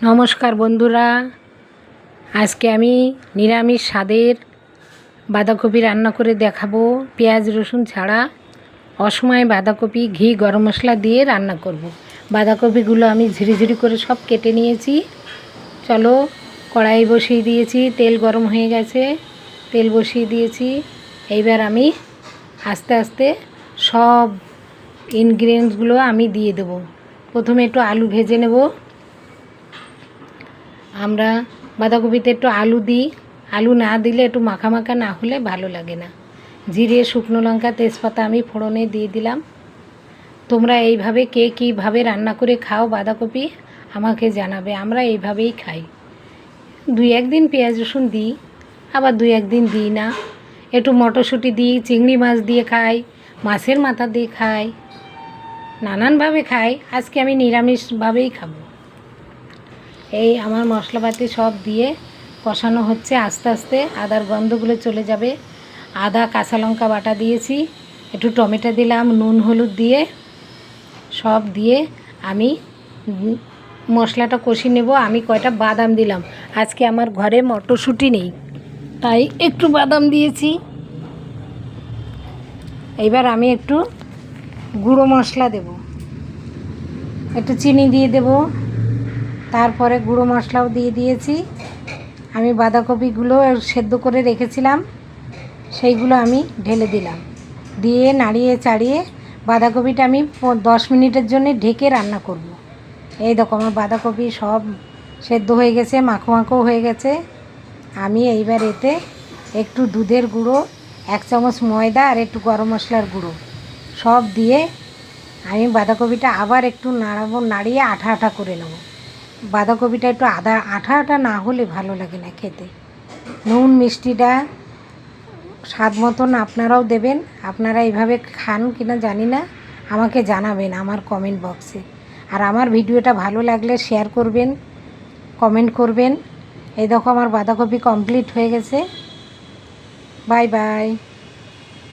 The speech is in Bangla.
নমস্কার বন্ধুরা, আজকে আমি নিরামিষ স্বাদের বাঁধাকপি রান্না করে দেখাবো। পেঁয়াজ রসুন ছাড়া অসময়ে বাঁধাকপি ঘি গরম মশলা দিয়ে রান্না করব। বাঁধাকপিগুলো আমি ঝিরিঝিরি করে সব কেটে নিয়েছি। চলো, কড়াই বসিয়ে দিয়েছি, তেল গরম হয়ে গেছে, তেল বসিয়ে দিয়েছি। এইবার আমি আস্তে আস্তে সব ইনগ্রিডিয়েন্টসগুলো আমি দিয়ে দেবো। প্রথমে একটু আলু ভেজে নেব। আমরা বাঁধাকপিতে একটু আলু দিই, আলু না দিলে একটু মাখা মাখা না হলে ভালো লাগে না। জিরে, শুকনো লঙ্কা, তেজপাতা আমি ফোড়নে দিয়ে দিলাম। তোমরা এইভাবে কে কীভাবে রান্না করে খাও বাঁধাকপি আমাকে জানাবে। আমরা এইভাবেই খাই। দুই একদিন পেঁয়াজ রসুন দিই, আবার দুই একদিন দিই না। একটু মটরশুঁটি দিই, চিংড়ি মাছ দিয়ে খাই, মাছের মাথা দিয়ে খাই, নানানভাবে খাই। আজকে আমি নিরামিষভাবেই খাবো। এই আমার মশলাপাতি সব দিয়ে কষানো হচ্ছে আস্তে আস্তে। আদার গন্ধগুলো চলে যাবে। আদা, কাঁচা লঙ্কা বাটা দিয়েছি, একটু টমেটো দিলাম, নুন হলুদ দিয়ে সব দিয়ে আমি মশলাটা কষিয়ে নেব। আমি কয়টা বাদাম দিলাম, আজকে আমার ঘরে মটরশুঁটি নেই তাই একটু বাদাম দিয়েছি। এইবার আমি একটু গুঁড়ো মশলা দেব, একটু চিনি দিয়ে দেব, তারপরে গুঁড়ো মশলাও দিয়ে দিয়েছি। আমি বাঁধাকপিগুলো সেদ্ধ করে রেখেছিলাম, সেইগুলো আমি ঢেলে দিলাম। দিয়ে নাড়িয়ে চাড়িয়ে বাঁধাকপিটা আমি 10 মিনিটের জন্য ঢেকে রান্না করব। এই দেখো আমার বাঁধাকপি সব সেদ্ধ হয়ে গেছে, মাখো মাখো হয়ে গেছে। আমি এইবার এতে একটু দুধের গুঁড়ো, 1 চামচ ময়দা আর একটু গরম মশলার গুঁড়ো সব দিয়ে আমি বাঁধাকপিটা আবার একটু নাড়াবো, নাড়িয়ে আঠা আঠা করে নেব। বাঁধাকপিটা একটু আঠা আঠা না হলে ভালো লাগে না খেতে। নুন মিষ্টিটা স্বাদ মতন আপনারাও দেবেন। আপনারা এইভাবে খান কিনা জানি না, আমাকে জানাবেন আমার কমেন্ট বক্সে। আর আমার ভিডিওটা ভালো লাগলে শেয়ার করবেন, কমেন্ট করবেন। এই দেখো আমার বাঁধাকপি কমপ্লিট হয়ে গেছে। Bye bye.